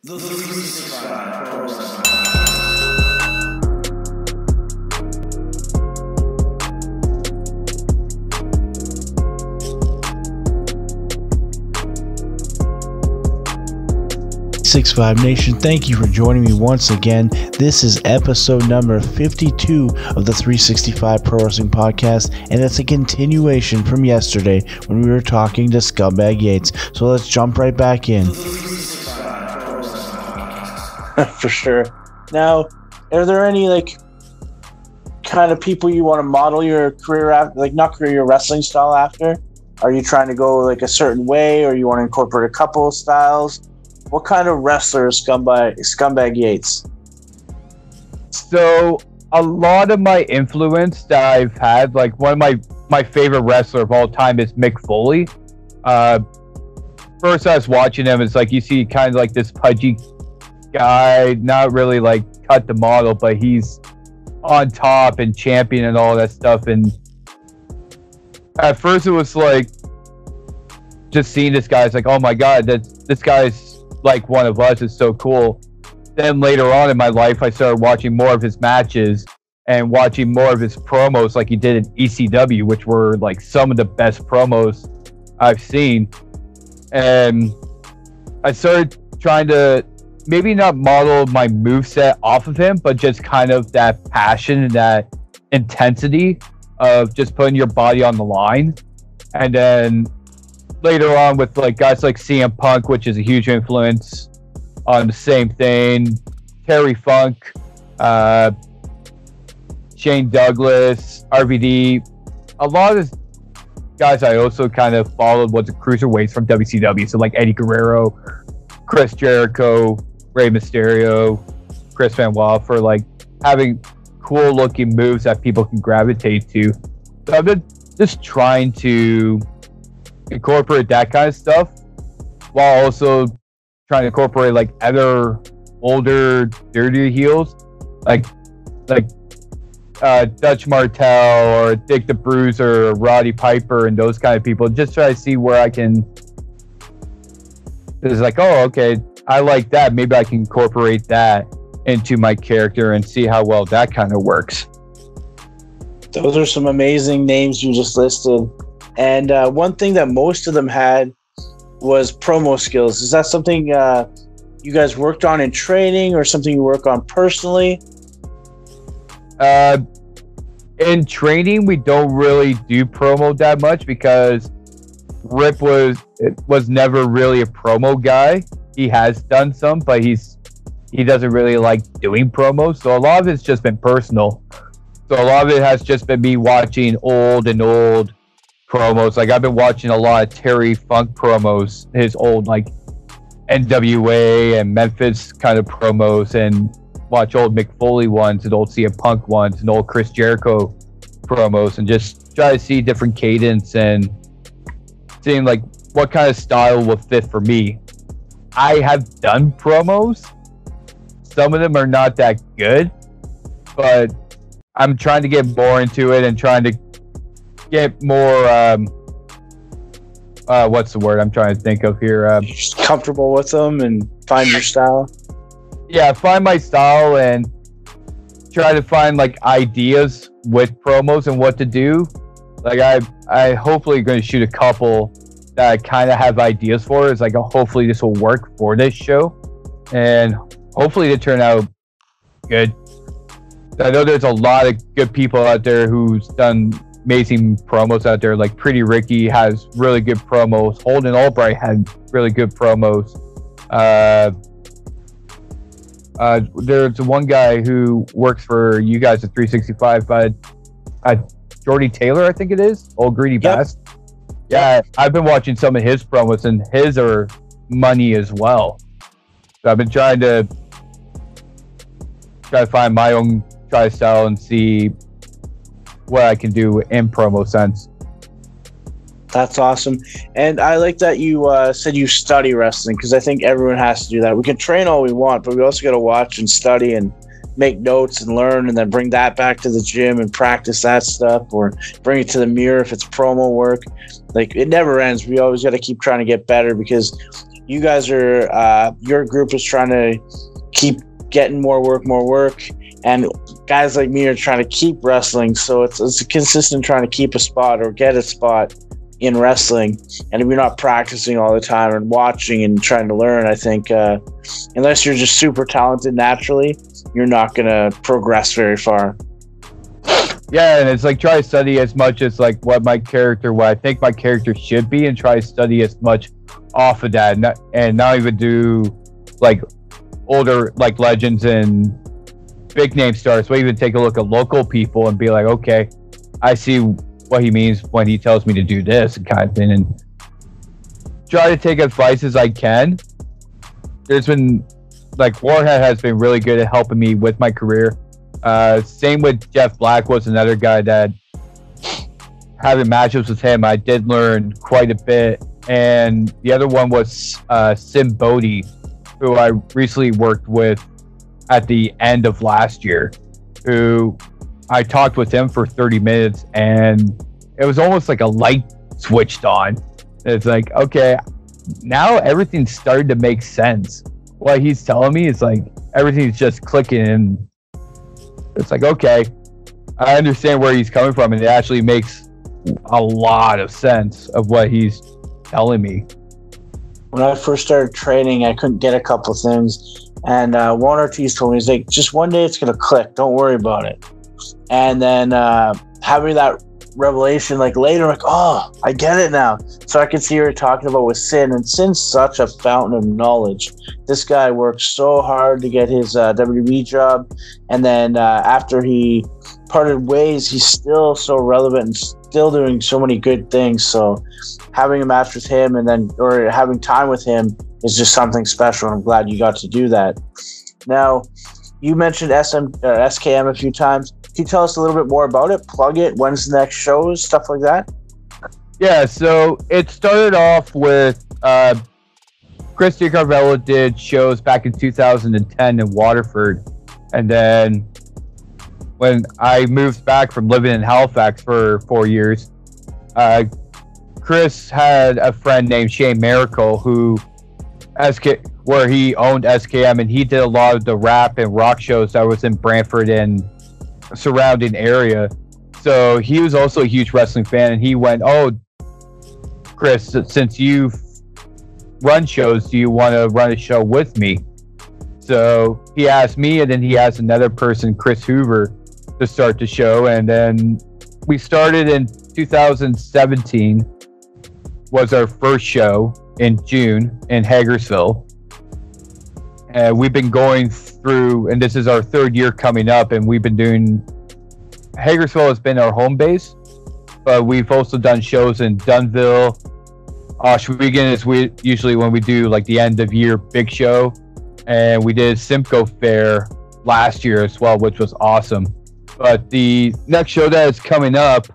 The 365 Pro Wrestling. 65 Nation, thank you for joining me once again. This is episode number 52 of the 365 Pro Wrestling Podcast, and it's a continuation from yesterday when we were talking to Scumbag Yates. So let's jump right back in. For sure. Now, are there any kind of people you want to model your career after, not career, your wrestling style after? Are you trying to go a certain way, or you want to incorporate a couple of styles? What kind of wrestler is Scumbag Yates? So a lot of my influence that I've had, one of my favorite wrestler of all time is Mick Foley. First I was watching him, it's you see kind of this pudgy guy, not really cut the model, but he's on top and champion and all that stuff. And at first it was just seeing this guy, it's oh my god, this guy's one of us, is so cool. Then later on in my life, I started watching more of his matches and watching more of his promos like he did in ECW, which were some of the best promos I've seen. And I started trying to maybe not model my moveset off of him, but just kind of that passion and that intensity of just putting your body on the line. And then later on with guys like CM Punk, which is a huge influence on the same thing, Terry Funk, Shane Douglas, RVD. A lot of guys I also kind of followed was the cruiserweights from WCW, so Eddie Guerrero, Chris Jericho, Rey Mysterio, Chris Benoit, for having cool looking moves that people can gravitate to. So I've been just trying to incorporate that kind of stuff while also trying to incorporate other older, dirtier heels like Dutch Martel or Dick the Bruiser or Roddy Piper and those kind of people. Just try to see where I can. It's oh, okay, I like that. Maybe I can incorporate that into my character and see how well that kind of works. Those are some amazing names you just listed. And one thing that most of them had was promo skills. Is that something you guys worked on in training or something you work on personally? In training, we don't really do promo that much because Rip was never really a promo guy. He has done some, but he doesn't really like doing promos. So a lot of it's just been personal. So a lot of it has just been me watching old promos. I've been watching a lot of Terry Funk promos, his old NWA and Memphis kind of promos, and watch old Mick Foley ones and old CM Punk ones and old Chris Jericho promos, and just try to see different cadence and seeing what kind of style will fit for me. I have done promos. Some of them are not that good, but I'm trying to get more into it and trying to get more what's the word I'm trying to think of here? Just comfortable with them and find your style. Yeah, find my style and try to find ideas with promos and what to do. I hopefully going to shoot a couple that I kind of have ideas for. It's hopefully this will work for this show, and hopefully they turn out good. I know there's a lot of good people out there who's done amazing promos out there. Pretty Ricky has really good promos. Holden Albright had really good promos. There's one guy who works for you guys at 365, but Jordy Taylor, I think it is, Old Greedy Bass. Yeah, I've been watching some of his promos, and his are money as well. So I've been trying to find my own style and see what I can do in promo sense. That's awesome. And I like that you said you study wrestling, because I think everyone has to do that. We can train all we want, but we also got to watch and study and make notes and learn, and then bring that back to the gym and practice that stuff, or bring it to the mirror if it's promo work. It never ends. We always got to keep trying to get better, because you guys are your group is trying to keep getting more work, and guys like me are trying to keep wrestling. So it's consistent trying to keep a spot or get a spot in wrestling. And if you're not practicing all the time and watching and trying to learn, I think unless you're just super talented naturally, you're not going to progress very far. Yeah, and it's like try to study as much as like what I think my character should be, and try to study as much off of that, and not even do like older like legends and big name stars, but even take a look at local people and be like, okay, I see what he means when he tells me to do this kind of thing, and try to take advice as I can. There's been like Warhead has been really good at helping me with my career. Same with Jeff Black was another guy that having matchups with him, I did learn quite a bit. And the other one was Sim Bodie, who I recently worked with at the end of last year, who I talked with him for 30 minutes, and it was almost like a light switched on. It's like, okay, now everything's starting to make sense. What he's telling me is like everything's just clicking, and it's like, okay, I understand where he's coming from, and it actually makes a lot of sense of what he's telling me. When I first started training, I couldn't get a couple things, and Juan Ortiz told me, he's like, just one day it's gonna click, don't worry about it. And then having that revelation like later, like, oh, I get it now. So I can see what you're talking about with Sin, and Sin's such a fountain of knowledge. This guy worked so hard to get his WWE job, and then after he parted ways, he's still so relevant and still doing so many good things. So having a match with him or having time with him is just something special. I'm glad you got to do that. Now, you mentioned SKM a few times. Can you tell us a little bit more about it? Plug it. When's the next shows? Stuff like that? Yeah, so it started off with Chris DiCarvello did shows back in 2010 in Waterford. And then when I moved back from living in Halifax for 4 years, Chris had a friend named Shane Miracle where he owned SKM, and he did a lot of the rap and rock shows that was in Brantford and surrounding area. So he was also a huge wrestling fan, and he went, oh, Chris, since you've run shows, do you want to run a show with me? So he asked me, and then he asked another person, Chris Hoover, to start the show. And then we started in 2017 was our first show in June in Hagersville. And we've been going through, and this is our third year coming up, and we've been doing, Hagersville has been our home base, but we've also done shows in Dunville. Shawinigan is usually when we do like the end of year big show, and we did Simcoe Fair last year as well, which was awesome. But the next show that is coming up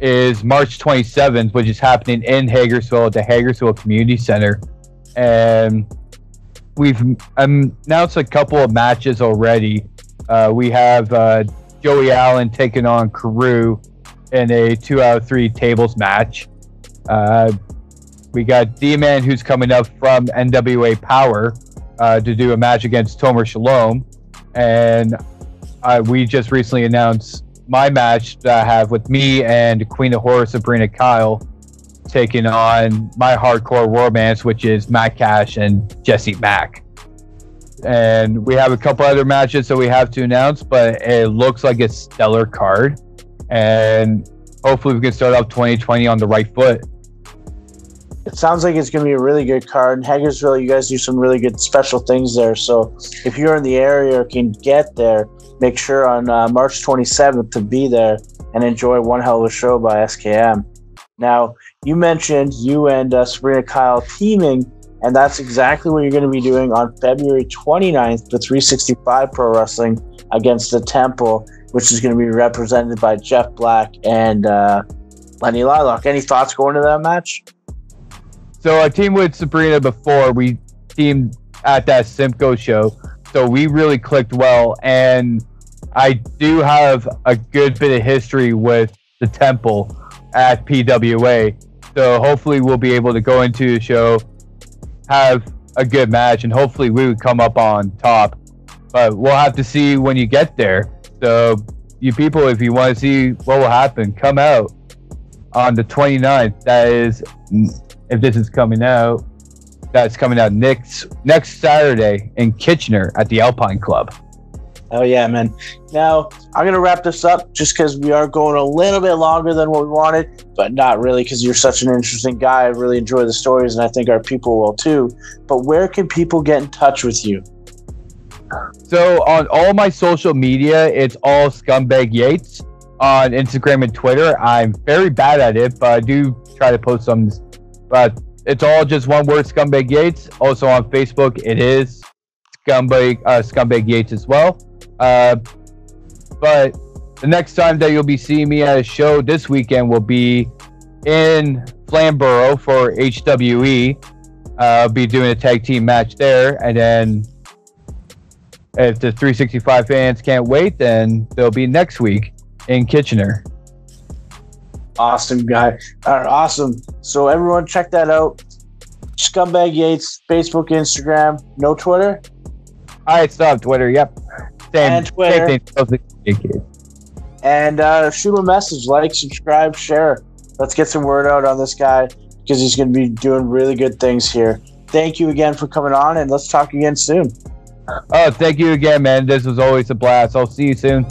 is March 27th, which is happening in Hagersville at the Hagersville Community Center. And we've announced a couple of matches already. We have Joey Allen taking on Carew in a 2 out of 3 tables match. We got D-Man, who's coming up from NWA Power to do a match against Tomer Shalom. And we just recently announced my match that I have with me and Queen of Horror Sabrina Kyle taking on my hardcore romance, which is Matt Cash and Jesse Mack. And we have a couple other matches that we have to announce, but it looks like a stellar card. And hopefully we can start off 2020 on the right foot. It sounds like it's going to be a really good card. In Hagersville, you guys do some really good special things there. So if you're in the area or can get there, make sure on March 27th to be there and enjoy one hell of a show by SKM. Now, you mentioned you and Sabrina Kyle teaming, and that's exactly what you're going to be doing on February 29th for 365 Pro Wrestling against the Temple, which is going to be represented by Jeff Black and Lenny Lilac. Any thoughts going to that match? So I teamed with Sabrina before. We teamed at that Simcoe show, so we really clicked well. And I do have a good bit of history with the Temple at PWA, so hopefully we'll be able to go into the show have a good match, and hopefully we would come up on top. But we'll have to see when you get there. So you people, if you want to see what will happen, come out on the 29th. That is, if this is coming out, that's coming out next Saturday in Kitchener at the Alpine Club. Oh yeah, man. Now I'm gonna wrap this up just because we are going a little bit longer than what we wanted, but not really, because you're such an interesting guy. I really enjoy the stories, and I think our people will too. But where can people get in touch with you? So on all my social media, it's all Scumbag Yates. On Instagram and Twitter, I'm very bad at it, but I do try to post some. But it's all just one word, Scumbag Yates. Also on Facebook, it is Scumbag Yates as well. But the next time that you'll be seeing me at a show this weekend will be in Flamborough for HWE. I'll be doing a tag team match there, and then if the 365 fans can't wait, then they'll be next week in Kitchener. Awesome, guy. All right, awesome. So everyone check that out. Scumbag Yates, Facebook, Instagram, no Twitter? I still have Twitter, yep. And Twitter. Same thing. And shoot him a message, like, subscribe, share. Let's get some word out on this guy, because he's going to be doing really good things here. Thank you again for coming on, and let's talk again soon. Oh, thank you again, man. This was always a blast. I'll see you soon.